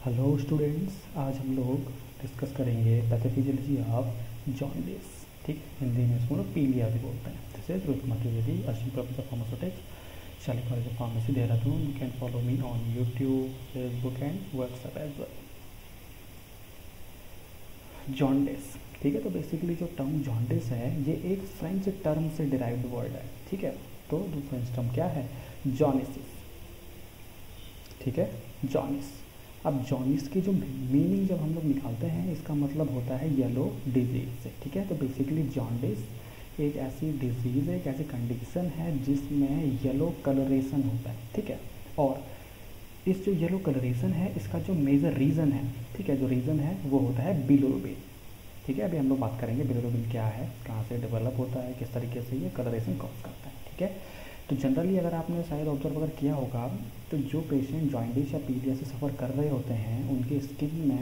Hello students, आज हम लोग डिस्कस करेंगे पैथोफिजियोलॉजी ऑफ जॉन्डिस। ठीक, हिंदी में इसको लोग पीलिया भी बोलते हैं। This is Rohit Mathurvedi, assistant professor pharmaceutics, Shalini college of pharmacy, Dehradun. You can follow me on YouTube, Facebook and WhatsApp as well. Jaundice, ठीक है। तो बेसिकली जो टर्म जॉन्डिस है ये एक फ्रेंच टर्म से डिराइव्ड वर्ड है। ठीक है, तो फ्रेंच टर्म क्या है? जॉनिसिस। ठीक है, जॉनिस। अब जॉनिस की जो मीनिंग जब हम लोग निकालते हैं, इसका मतलब होता है येलो डिजीज से। ठीक है, तो बेसिकली जॉन्डिस एक ऐसी डिजीज़ है, एक ऐसी कंडीशन है जिसमें येलो कलरेशन होता है। ठीक है, और इस जो येलो कलरेशन है इसका जो मेजर रीज़न है, ठीक है, जो रीज़न है वो होता है बिलिरुबिन। ठीक है, अभी हम लोग बात करेंगे बिलिरुबिन क्या है, कहाँ से डेवलप होता है, किस तरीके से ये कलरेशन कॉज करता है। ठीक है, तो जनरली अगर आपने शायद ऑब्जर्व अगर किया होगा तो जो पेशेंट जॉन्डिस या पीलिया से सफ़र कर रहे होते हैं उनकी स्किन में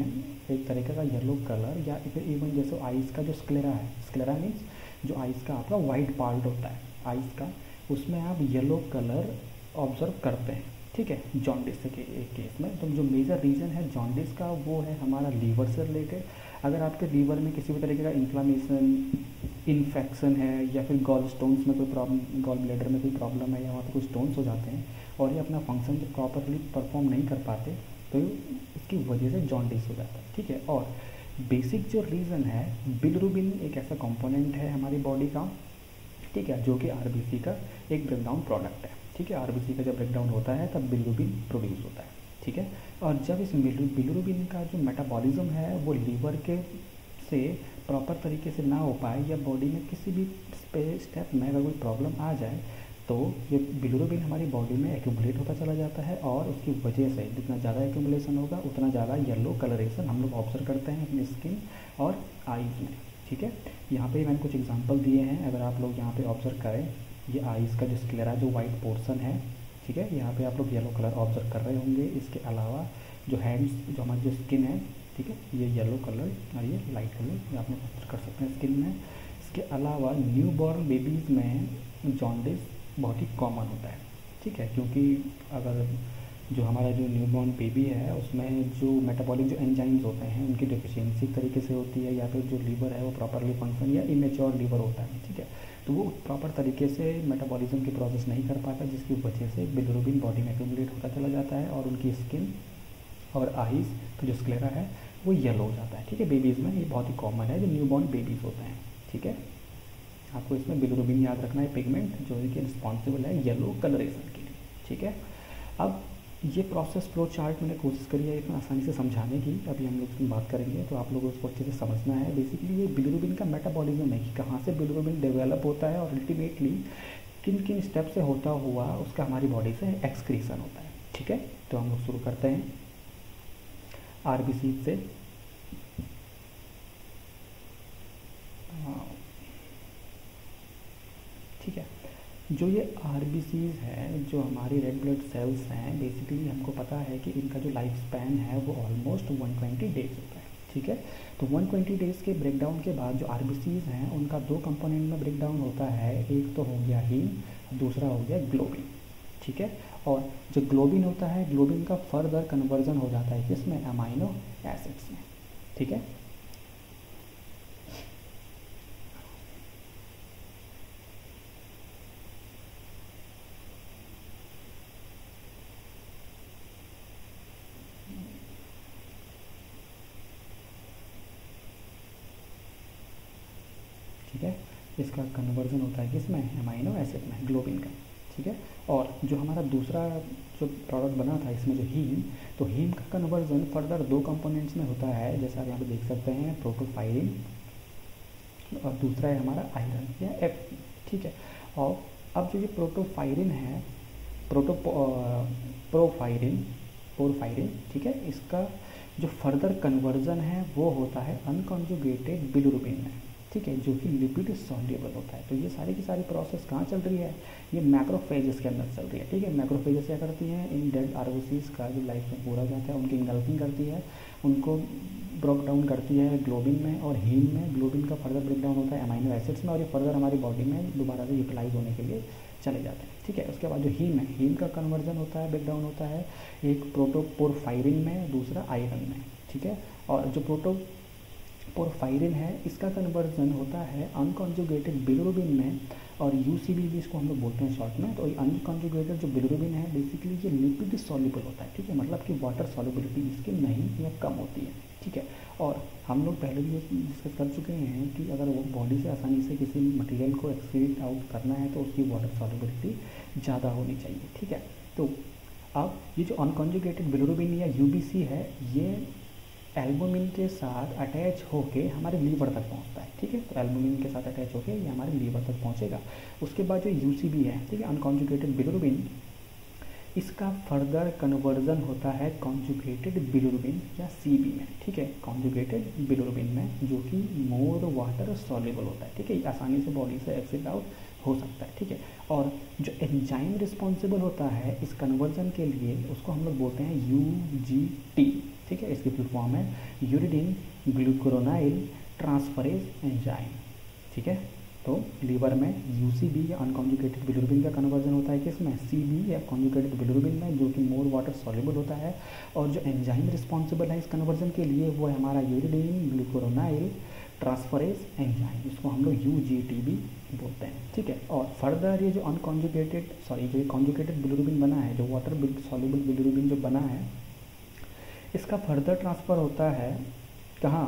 एक तरीके का येलो कलर, या फिर इवन जैसे आइज़ का जो स्क्लेरा है, स्क्लेरा मीन्स जो आइज़ का आपका वाइट पार्ट होता है आइज़ का, उसमें आप येलो कलर ऑब्जर्व करते हैं। ठीक है, जॉन्डिस के केस में तो जो मेजर रीज़न है जॉन्डिस का वो है हमारा लीवर से रिलेटेड। अगर आपके लीवर में किसी भी तरीके का इन्फ्लामेशन, इन्फेक्शन है, या फिर गॉल स्टोन्स में कोई प्रॉब्लम, गॉल ब्लैडर में कोई प्रॉब्लम है, या वहाँ पे कुछ स्टोन्स हो जाते हैं और ये अपना फंक्शन जो प्रॉपरली परफॉर्म नहीं कर पाते, तो इसकी वजह से जॉन्डिस हो जाता है। ठीक है, और बेसिक जो रीज़न है, बिलिरुबिन एक ऐसा कंपोनेंट है हमारी बॉडी का, ठीक है, जो कि आरबीसी का एक ब्रेकडाउन प्रोडक्ट है। ठीक है, आरबीसी का जब ब्रेकडाउन होता है तब बिलिरुबिन प्रोड्यूस होता है। ठीक है, और जब इस बिलिरुबिन का जो मेटाबॉलिज्म है वो लीवर के से प्रॉपर तरीके से ना हो पाए, या बॉडी में किसी भी स्टेप में अगर कोई प्रॉब्लम आ जाए, तो ये बिलिरुबिन हमारी बॉडी में एक्यूमुलेट होता चला जाता है, और उसकी वजह से जितना ज़्यादा एक्यूमुलेशन होगा उतना ज़्यादा येलो कलरेशन हम लोग ऑब्जर्व करते हैं अपनी स्किन और आईज़ में। ठीक है, यहाँ पे मैंने कुछ एग्जांपल दिए हैं, अगर आप लोग यहाँ पे ऑब्जर्व करें, ये आईज़ का जो स्क्लेरा जो वाइट पोर्शन है, ठीक है, यहाँ पे आप लोग येलो कलर ऑब्जर्व कर रहे होंगे। इसके अलावा जो हैंड्स, जो हमारी जो स्किन है, ठीक है, ये येलो कलर और ये लाइट कलर ये आप लोग ऑब्जर्व कर सकते हैं स्किन में। इसके अलावा न्यू बॉर्न बेबीज़ में जॉन्डिस बहुत ही कॉमन होता है। ठीक है, क्योंकि अगर जो हमारा जो न्यूबॉर्न बेबी है उसमें जो मेटाबॉलिक जो एंजाइम्स होते हैं उनकी डिफिशियंसी तरीके से होती है, या फिर जो लीवर है वो प्रॉपरली फंक्शन, या इमेच्योर लीवर होता है। ठीक है, तो वो प्रॉपर तरीके से मेटाबॉलिज्म की प्रोसेस नहीं कर पाता, जिसकी वजह से बिलिरुबिन बॉडी में एक्यूमुलेट होता चला जाता है और उनकी स्किन और आईज का जो स्क्लेरा है वो येलो हो जाता है। ठीक है, बेबीज़ में ये बहुत ही कॉमन है, जो न्यूबॉर्न बेबीज़ होते हैं। ठीक है, आपको इसमें बिलिरुबिन याद रखना है, पिगमेंट जो है कि रिस्पॉन्सिबल है येलो कलरेशन के लिए। ठीक है, अब ये प्रोसेस फ्लो चार्ट मैंने कोशिश करी है इतना आसानी से समझाने की, अभी हम लोग इसमें बात करेंगे तो आप लोगों को उसको अच्छे से समझना है। बेसिकली ये बिलिरुबिन का मेटाबॉलिज्म है कि कहाँ से बिलिरुबिन डेवलप होता है और अल्टीमेटली किन किन स्टेप से होता हुआ उसका हमारी बॉडी से एक्सक्रीशन होता है। ठीक है, तो हम लोग शुरू करते हैं आरबीसी से। ठीक है, जो ये आरबीसीज है, जो हमारी रेड ब्लड सेल्स हैं, बेसिकली हमको पता है कि इनका जो लाइफ स्पैन है वो ऑलमोस्ट 120 डेज होता है। ठीक है, तो 120 डेज़ के ब्रेकडाउन के बाद जो आरबीसीज हैं उनका दो कंपोनेंट में ब्रेकडाउन होता है, एक तो हो गया हीम, दूसरा हो गया ग्लोबिन। ठीक है, और जो ग्लोबिन होता है, ग्लोबिन का फर्दर कन्वर्जन हो जाता है किसमें? अमाइनो एसिड्स में। ठीक है, ठीक है, इसका कन्वर्जन होता है किसमें? अमाइनो एसिड में, ग्लोबिन का। ठीक है, और जो हमारा दूसरा जो प्रोडक्ट बना था इसमें जो हीम, तो हीम का कन्वर्जन फर्दर दो कंपोनेंट्स में होता है, जैसा आप यहाँ पे देख सकते हैं, प्रोटोफाइरिन, और दूसरा है हमारा आयरन या एफ। ठीक है, और अब जो ये प्रोटोफाइरिन है, पोरफाइरिन, ठीक है, इसका जो फर्दर कन्वर्जन है वो होता है अनकॉन्जुगेटेड बिलिरुबिन में। ठीक है, जो कि लिपिड सॉल्युबल होता है। तो ये सारी की सारी प्रोसेस कहाँ चल रही है? ये मैक्रोफेजेस के अंदर चल रही है। ठीक है, मैक्रोफेजेस क्या करती हैं? इन डेड आरबीसीज का जो लाइफ में पूरा जाता है उनकी इंगल्फिंग करती है, उनको ब्रेक डाउन करती है ग्लोबिन में और हीम में। ग्लोबिन का फर्दर ब्रेक डाउन होता है अमाइनो एसिड्स में, और ये फर्दर हमारी बॉडी में दोबारा से यूटिलाइज होने के लिए चले जाते हैं। ठीक है, उसके बाद जो हीम है, हीम का कन्वर्जन होता है, ब्रेकडाउन होता है एक प्रोटोपोरफायरिन में, दूसरा आयरन में। ठीक है, और जो प्रोटोपोरफायरिन है इसका कन्वर्जन होता है अनकॉन्जुगेटेड बिलिरुबिन में, और यूसीबी भी इसको हम लोग बोलते हैं शॉर्ट में। तो अनकॉन्जुगेटेड जो बिलिरुबिन है बेसिकली ये लिपिड सॉल्युबल होता है। ठीक है, मतलब कि वाटर सॉल्युबिलिटी इसकी नहीं या कम होती है। ठीक है, और हम लोग पहले भी डिस्कस कर चुके हैं कि अगर वो बॉडी से आसानी से किसी मटेरियल को एक्सक्रीट आउट करना है तो उसकी वाटर सॉल्युबिलिटी ज़्यादा होनी चाहिए। ठीक है, तो अब ये जो अनकॉन्जुगेटेड बिलिरुबिन या यूबीसी है ये एल्बुमिन के साथ अटैच होके हमारे लीवर तक पहुंचता है। ठीक है, तो एल्बुमिन के साथ अटैच होके ये हमारे लीवर तक पहुंचेगा। उसके बाद जो यूसीबी है, ठीक है, अनकॉन्जुगेटेड बिलिरुबिन, इसका फर्दर कन्वर्जन होता है कॉन्जुगेटेड बिलिरुबिन या सीबी में। ठीक है, कॉन्जुगेटेड बिलिरुबिन में जो कि मोर वाटर सॉल्युबल होता है। ठीक है, आसानी से बॉडी से एक्सिट आउट हो सकता है। ठीक है, और जो एंजाइम रिस्पॉन्सिबल होता है इस कन्वर्जन के लिए उसको हम लोग बोलते हैं यूजीटी। ठीक है, इसकी फुल फॉर्म है यूरिडिन ग्लूकुरोनाइल ट्रांसफरेज एंजाइम। ठीक है, तो लीवर में यूसीबी या अनकॉन्जुगेटेड बिलिरुबिन का कन्वर्जन होता है किसमें, सीबी या कॉन्जुगेटेड बिलिरुबिन में, जो कि मोर वाटर सॉल्युबल होता है। और जो एंजाइम रिस्पॉन्सिबल है इस कन्वर्जन के लिए वो है हमारा यूरिडिन ग्लूकुरोनाइल ट्रांसफरेज एंजाइम, इसको हम लोग यूजीटी भी बोलते हैं। ठीक है, और फर्दर ये जो जो कॉन्जुगेटेड बिलिरुबिन बना है, जो वाटर सॉल्युबल बिलिरुबिन जो बना है, इसका फर्दर ट्रांसफ़र होता है कहाँ,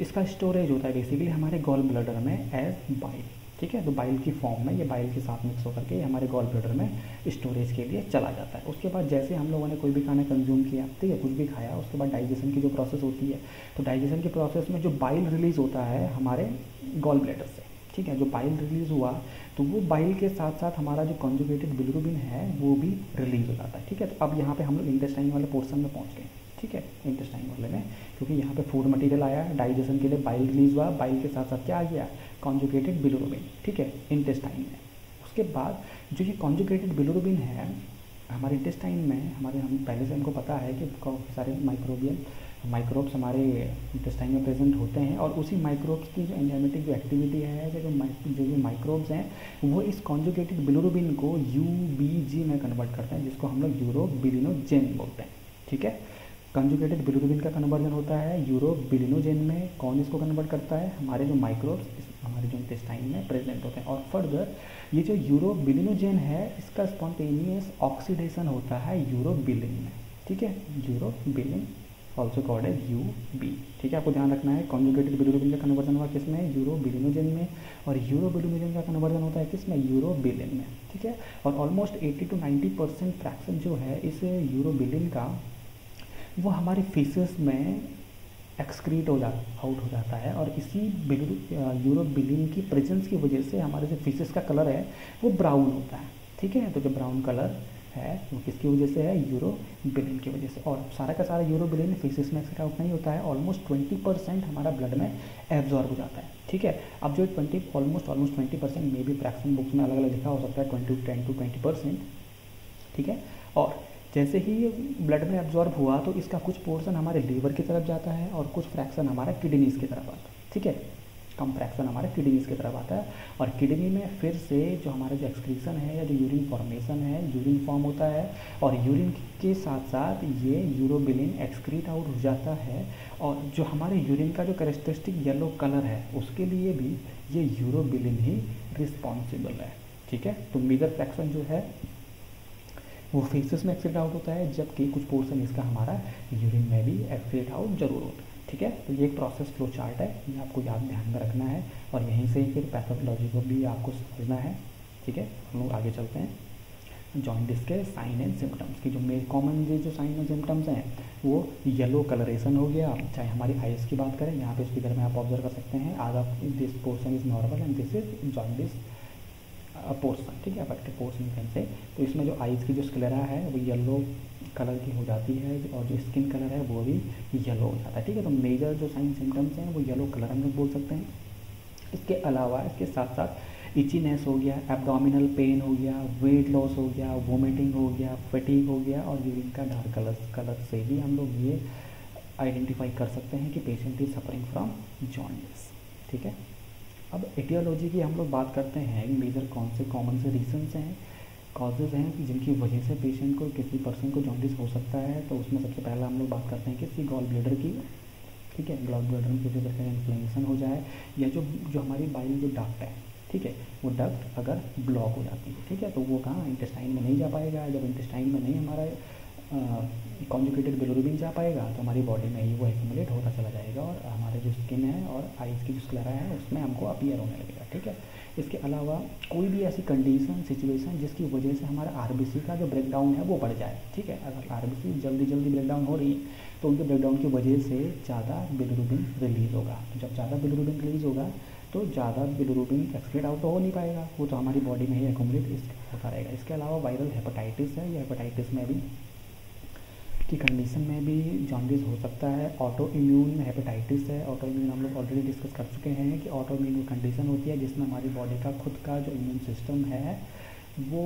इसका स्टोरेज होता है बेसिकली हमारे गॉल ब्लैडर में एज बाइल। ठीक है, तो बाइल की फॉर्म में ये बाइल के साथ मिक्स होकर के हमारे गॉल ब्लैडर में स्टोरेज के लिए चला जाता है। उसके बाद जैसे हम लोगों ने कोई भी खाना कंज्यूम किया, ठीक है, कुछ भी खाया, उसके बाद डाइजेशन की जो प्रोसेस होती है, तो डाइजेशन की प्रोसेस में जो बाइल रिलीज होता है हमारे गॉल ब्लैडर से। ठीक है, जो बाइल रिलीज हुआ तो वो बाइल के साथ साथ हमारा जो कॉन्जुगेटेड बिलिरुबिन है वो भी रिलीज हो जाता है। ठीक है, तो अब यहाँ पे हम लोग इंटेस्टाइन वाले पोर्शन में पहुँच गए। ठीक है, इंटेस्टाइन वाले में, क्योंकि यहाँ पे फूड मटेरियल आया, डाइजेशन के लिए बाइल रिलीज हुआ, बाइल के साथ साथ क्या आ गया, कॉन्जुगेटेड बिलिरुबिन। ठीक है, इंटेस्टाइन में। उसके बाद जो ये कॉन्जुगेटेड बिलिरुबिन है हमारे इंटेस्टाइन में, हम पहले से हमको पता है कि काफ़ी सारे माइक्रोब्स हमारे इंटेस्टाइन में प्रेजेंट होते हैं, और उसी माइक्रोब्स की जो एंजाइमेटिक जो एक्टिविटी है, जो माइक्रोब्स हैं वो इस कॉन्जुगेटेड बिलिरुबिन को यूबीजी में कन्वर्ट करते हैं, जिसको हम लोग यूरोबिलिनोजेन बोलते हैं। ठीक है, कंजुगेटेड बिलिरुबिन का कन्वर्जन होता है यूरोबिलिनोजेन में। कौन इसको कन्वर्ट करता है, हमारे जो माइक्रोब्स हमारे जो इंटेस्टाइन में प्रेजेंट होते हैं। और फर्दर ये जो यूरोबिलिनोजेन है इसका स्पॉन्टेनियस ऑक्सीडेशन होता है यूरोबिलिन में। ठीक है, urobilin also called as UB. ठीक है, आपको ध्यान रखना है कॉन्जुगेटेड बिलिरुबिन का कन्वर्जन हुआ किसमें, यूरोबिलिनोजेन में, और यूरोबिलिनोजेन का कन्वर्जन होता है किसमें, यूरोबिलिन में। ठीक है, और ऑलमोस्ट 80 to 90% फ्रैक्शन जो है इस यूरोबिलिन का वो हमारे फीसेस में एक्सक्रीट आउट हो जाता है, और इसी यूरोबिलिन की प्रेजेंस की वजह से हमारे जो फीसेस का कलर है वो ब्राउन होता है। ठीक है, तो जो ब्राउन कलर है वो किसकी वजह से है, यूरोबिलिन की वजह से। और सारा का सारा यूरोबिलिन फीसेस में एक्सक्रीट आउट नहीं होता है, ऑलमोस्ट 20% हमारा ब्लड में एब्जॉर्ब हो जाता है। ठीक है, अब जो ऑलमोस्ट 20% मे भी फ्रैक्शन बुक्स में अलग अलग लिखा हो सकता है, 10 to 20%। ठीक है, और जैसे ही ब्लड में एब्जॉर्ब हुआ तो इसका कुछ पोर्शन हमारे लीवर की तरफ जाता है और कुछ फ्रैक्शन हमारा किडनीज की तरफ आता है। ठीक है, कम फ्रैक्शन हमारे किडनीज की तरफ आता है, और किडनी में फिर से जो हमारा जो एक्सक्रीशन है या जो यूरिन फॉर्मेशन है, यूरिन फॉर्म होता है, और यूरिन के साथ साथ ये यूरोबिलिन एक्सक्रीट आउट हो जाता है, और जो हमारे यूरिन का जो कैरेक्टरिस्टिक येलो कलर है उसके लिए भी ये यूरोबिलिन ही रिस्पॉन्सिबल है। ठीक है, तो मेजर फ्रैक्शन जो है वो फेसेस में एक्सक्रीट आउट होता है, जबकि कुछ पोर्शन इसका हमारा यूरिन में भी एक्सक्रीट आउट जरूर होता है। ठीक है, तो ये एक प्रोसेस फ्लो चार्ट है, ये आपको ध्यान में रखना है, और यहीं से फिर पैथोलॉजी को भी आपको समझना है। ठीक है, हम लोग आगे चलते हैं। जॉन्डिस के साइन एंड सिम्टम्स की जो मेन कॉमन जो साइन एंड सिम्टम्स हैं वो येलो कलरेशन हो गया, चाहे हमारी आइज़ की बात करें, यहाँ पे इस फिगर में आप ऑब्जर्व कर सकते हैं, आधा this portion is normal and this is jaundice portion. ठीक है, अफेक्टेड पोर्शन से, तो इसमें जो आइज़ की जो स्क्लेरा है वो येलो कलर की हो जाती है, और जो स्किन कलर है वो भी येलो हो जाता है। ठीक है, तो मेजर जो साइन सिम्टम्स हैं वो येलो कलर हम लोग बोल सकते हैं। इसके अलावा इसके साथ साथ इचीनेस हो गया, एब्डोमिनल पेन हो गया, वेट लॉस हो गया, वोमिटिंग हो गया, फटीग हो गया, और यूरिन का डार्क कलर से भी हम लोग ये आइडेंटिफाई कर सकते हैं कि patient is suffering from jaundice. ठीक है, अब एटियोलॉजी की हम लोग बात करते हैं, मेजर कौन से कॉमन से रीजंस हैं, कॉजेज़ हैं कि जिनकी वजह से पेशेंट को, किसी पर्सन को जॉन्डिस हो सकता है। तो उसमें सबसे पहला हम लोग बात करते हैं किसी गॉल ब्लैडर की। ठीक है, गॉल ब्लैडर में किसी तरह का इन्फ्लेमेशन हो जाए, या जो जो हमारी बाइल जो डक्ट है, ठीक है, वो डक्ट अगर ब्लॉक हो जाती है, ठीक है, तो वो कहाँ, इंटेस्टाइन में नहीं जा पाएगा। जब इंटेस्टाइन में नहीं हमारा कॉन्जुगेटेड बिलिरुबिन जा पाएगा तो हमारी बॉडी में ही वो एक्यूमुलेट होता चला जाएगा और हमारे जो स्किन है और आइज़ की जो स्क्लेरा है उसमें हमको अपीयर होने लगेगा। ठीक है, इसके अलावा कोई भी ऐसी कंडीशन, सिचुएशन जिसकी वजह से हमारा आरबीसी का जो ब्रेकडाउन है वो बढ़ जाए। ठीक है, अगर आरबीसी जल्दी जल्दी ब्रेकडाउन हो रही है तो उनके ब्रेकडाउन की वजह से ज़्यादा बिलिरुबिन रिलीज़ होगा। तो जब ज़्यादा बिलिरुबिन रिलीज़ होगा तो ज़्यादा बिलिरुबिन एक्सक्रीट आउट तो हो नहीं पाएगा, वो तो हमारी बॉडी में ही एक्यूमुलेट होता रहेगा। इसके अलावा वायरल हेपेटाइटिस है, या हेपेटाइटिस में भी की कंडीशन में भी जॉन्डिस हो सकता है। ऑटो इम्यून हेपेटाइटिस है, ऑटो इम्यून हम लोग ऑलरेडी डिस्कस कर चुके हैं कि ऑटो इम्यून कंडीशन होती है जिसमें हमारी बॉडी का खुद का जो इम्यून सिस्टम है वो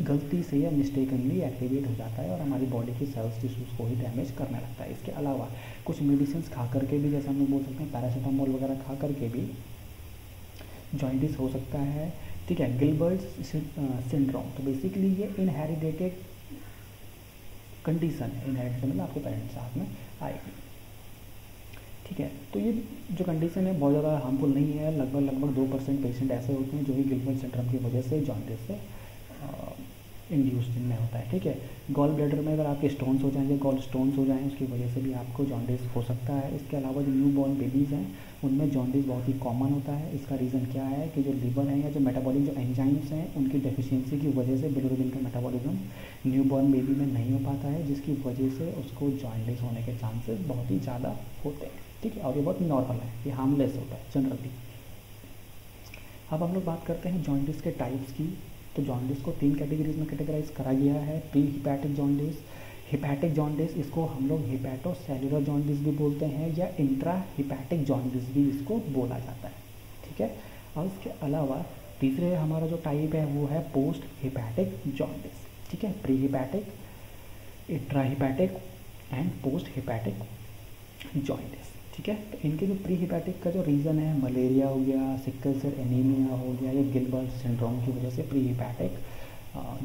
गलती से या मिस्टेकनली एक्टिवेट हो जाता है और हमारी बॉडी की सेल्स टिश्यूज़ को ही डैमेज करने लगता है। इसके अलावा कुछ मेडिसिन खा करके भी, जैसे हम लोग बोल सकते हैं पैरासीटामोल वगैरह खा करके भी जॉन्डिस हो सकता है। ठीक है, गिलबर्ट सिंड्रोम, तो बेसिकली ये इनहेरिटेड कंडीशन है, इनहेरिटेड मतलब आपके पेरेंट्स साथ में आएगी। ठीक है, तो ये जो कंडीशन है बहुत ज़्यादा हार्मफुल नहीं है। लगभग 2% पेशेंट ऐसे होते हैं जो कि गिलबर्ट सिंड्रोम की वजह से जॉन्डिस से इंड्यूस जिनमें होता है। ठीक है, गॉल ब्लैडर में अगर आपके स्टोन्स हो जाएंगे, गॉल स्टोन्स हो जाएं, उसकी वजह से भी आपको जॉन्डिस हो सकता है। इसके अलावा जो न्यू बॉर्न बेबीज़ हैं उनमें जॉन्डिस बहुत ही कॉमन होता है। इसका रीज़न क्या है कि जो लीवर है या जो मेटाबॉलिक जो एंजाइम्स हैं उनकी डेफिशिएंसी की वजह से बिलिरुबिन का मेटाबॉलिज्म न्यू बॉर्न बेबी में नहीं हो पाता है, जिसकी वजह से उसको जॉन्डिस होने के चांसेस बहुत ही ज़्यादा होते हैं। ठीक है, और ये बहुत नॉर्मल है, ये हार्मलेस होता है जनरली। अब हम लोग बात करते हैं जॉन्डिस के टाइप्स की। तो जॉन्डिस को 3 कैटेगरीज में कैटेगराइज करा गया है। Pre hepatic jaundice, hepatic jaundice, इसको हम लोग हिपैटोसेलुलर जॉन्डिस भी बोलते हैं, या इंट्रा हिपैटिक जॉन्डिस भी इसको बोला जाता है। ठीक है, और इसके अलावा तीसरे हमारा जो टाइप है वो है पोस्ट हिपैटिक जॉन्डिस। ठीक है, pre hepatic, intra hepatic and post hepatic jaundice. ठीक है, तो इनके जो प्री हिपैटिक का जो रीज़न है, मलेरिया हो गया, सिकल सेल एनीमिया हो गया, या गिलबर्ट सिंड्रोम की वजह से प्री हिपैटिक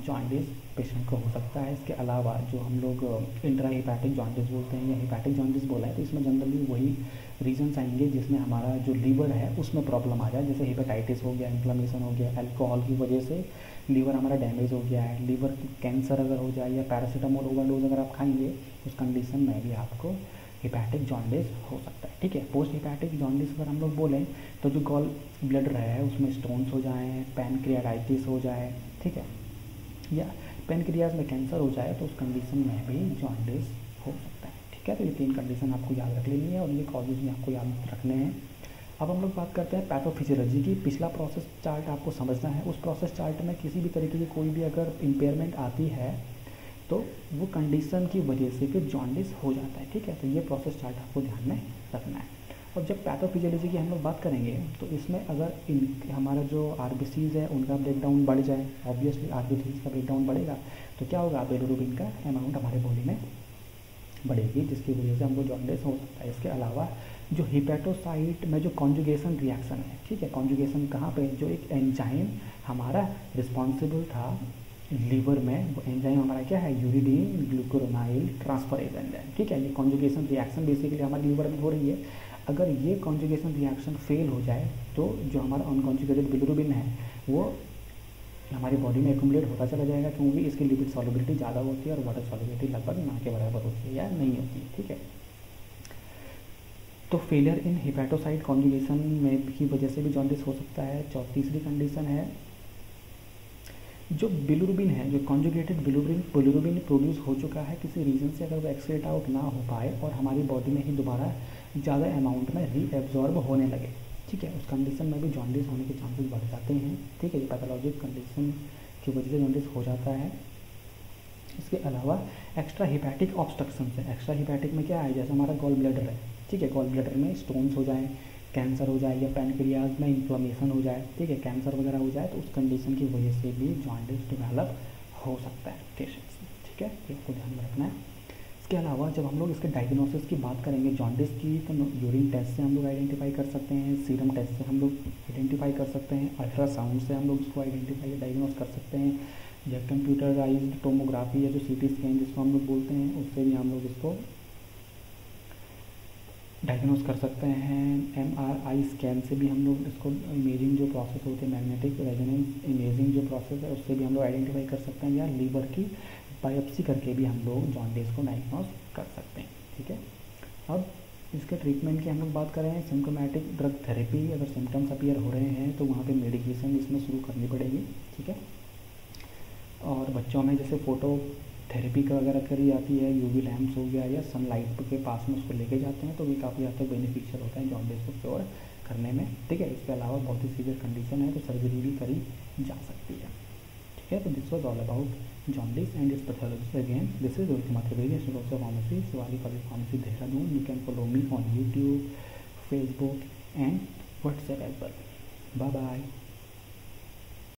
जॉन्डिस पेशेंट को हो सकता है। इसके अलावा जो हम लोग इंट्रा हिपैटिक जॉन्डिस बोलते हैं या हिपैटिक जॉन्डिस बोला है, तो इसमें जनरली वही रीजन्स आएंगे जिसमें हमारा जो लीवर है उसमें प्रॉब्लम आ जाए, जैसे हिपेटाइटिस हो गया, इन्फ्लेमेशन हो गया, अल्कोहल की वजह से लीवर हमारा डैमेज हो गया है, लीवर कैंसर अगर हो जाए, या पैरासीटामोल ओवरडोज अगर आप खाएंगे उस कंडीशन में भी आपको हिपैटिक जॉन्डिस हो सकता है। ठीक है, पोस्ट हिपैटिक जॉन्डिस अगर हम लोग बोलें तो जो गॉल ब्लैडर है उसमें स्टोन्स हो जाएँ, पैनक्रियाटाइटिस हो जाए, ठीक है, या पैनक्रियाज में कैंसर हो जाए, तो उस कंडीशन में भी जॉन्डिस हो सकता है। ठीक है, तो ये 3 कंडीशन आपको याद रख लेनी है और ये कॉजेज भी आपको याद रखने हैं। अब हम लोग बात करते हैं पैथोफिजियोलॉजी की। पिछला प्रोसेस चार्ट आपको समझना है। उस प्रोसेस चार्ट में किसी भी तरीके की कोई भी अगर इम्पेयरमेंट आती है तो वो कंडीशन की वजह से फिर जॉन्डिस हो जाता है। ठीक है, तो ये प्रोसेस चार्ट आपको ध्यान में रखना है। और जब पैथोफिजियोलॉजी की हम लोग बात करेंगे तो इसमें अगर हमारा जो आरबीसीज है उनका ब्रेकडाउन बढ़ जाए, ऑब्वियसली आरबीसीज का ब्रेकडाउन बढ़ेगा तो क्या होगा, बिलिरुबिन का अमाउंट हमारे बॉडी में बढ़ेगी, जिसकी वजह से हमको जॉन्डिस हो सकता है। इसके अलावा जो हिपैटोसाइट में जो कॉन्जुगेशन रिएक्शन है, ठीक है, कॉन्जुगेशन कहाँ पे, जो एक एंजाइम हमारा रिस्पॉन्सिबल था लीवर में, वो एंजाइम हमारा क्या है, यूरिडीन ग्लूकुरोनाइल ट्रांसफरेज एंजाइम। ठीक है, ये कॉन्जुगेशन रिएक्शन बेसिकली हमारे लीवर में हो रही है। अगर ये कॉन्जुगेशन रिएक्शन फेल हो जाए तो जो हमारा अनकॉन्जुगेटेड बिलिरुबिन है वो हमारी बॉडी में एक्यूमुलेट होता चला जाएगा, क्योंकि इसकी लिपिड सॉल्युबिलिटी ज़्यादा होती है और वाटर सॉल्युबिलिटी लगभग ना के बराबर होती है या नहीं होती है। ठीक है, तो फेलियर इन हिपैटोसाइट कॉन्जुगेशन में की वजह से भी जॉन्डिस हो सकता है। तीसरी कंडीशन है जो बिलिरुबिन है, जो कॉन्जुगेटेड बिलिरुबिन प्रोड्यूस हो चुका है किसी रीजन से, अगर वो एक्सक्रीट आउट ना हो पाए और हमारी बॉडी में ही दोबारा ज़्यादा अमाउंट में रीएब्जॉर्ब होने लगे, ठीक है, उस कंडीशन में भी जॉन्डिस होने के चांसेस बढ़ जाते हैं। ठीक है, ये पैथोलॉजिक कंडीशन की वजह से जॉन्डिस हो जाता है। इसके अलावा एक्स्ट्रा हिपैटिक ऑब्स्ट्रक्शन है। एक्स्ट्रा हिपैटिक में क्या है, जैसे हमारा गॉल ब्लैडर है, ठीक है, गॉल ब्लैडर में स्टोन्स हो जाए, कैंसर हो जाए, या पैनक्रियाज में इन्फ्लेमेशन हो जाए, ठीक है, कैंसर वगैरह हो जाए, तो उस कंडीशन की वजह से भी जॉन्डिस डेवलप हो सकता है पेशेंट्स में। ठीक है, तो इसको ध्यान में रखना है। इसके अलावा जब हम लोग इसके डायग्नोसिस की बात करेंगे जॉन्डिस की, तो यूरिन टेस्ट से हम लोग आइडेंटिफाई कर सकते हैं, सीरम टेस्ट से हम लोग आइडेंटिफाई कर सकते हैं, अल्ट्रासाउंड से हम लोग इसको आइडेंटिफाई डायग्नोस कर सकते हैं, या कंप्यूटराइज्ड टोमोग्राफी या जो सीटी स्कैन जिसको हम लोग बोलते हैं उससे भी हम लोग इसको डायग्नोस कर सकते हैं। एमआरआई स्कैन से भी हम लोग इसको इमेजिंग जो प्रोसेस होती है, मैग्नेटिक रेजोनेंस इमेजिंग जो प्रोसेस है उससे भी हम लोग आइडेंटिफाई कर सकते हैं, या लीवर की बायोप्सी करके भी हम लोग जॉन्डिस को डायग्नोस कर सकते हैं। ठीक है, अब इसके ट्रीटमेंट की हम लोग बात करें, सिम्टोमेटिक ड्रग थेरेपी, अगर सिम्टम्स अपीयर हो रहे हैं तो वहाँ पे मेडिकेशन इसमें शुरू करनी पड़ेगी। ठीक है, और बच्चों में जैसे फोटो थेरेपी का वगैरह करी जाती है, यूवी लैम्प्स हो गया या सनलाइट के पास में उसको लेके जाते हैं, तो ये काफ़ी हद तक बेनिफिशियल होता है जॉन्डिस को क्योर करने में। ठीक है, इसके अलावा बहुत ही सीवियर कंडीशन है तो सर्जरी भी करी जा सकती है। ठीक है, तो this was all about jaundice and its pathology. Again this is Rohit Trivedi, student of pharmacy, Shivaji college pharmacy Dehradun. You can follow me on YouTube, Facebook and WhatsApp as well. Bye bye.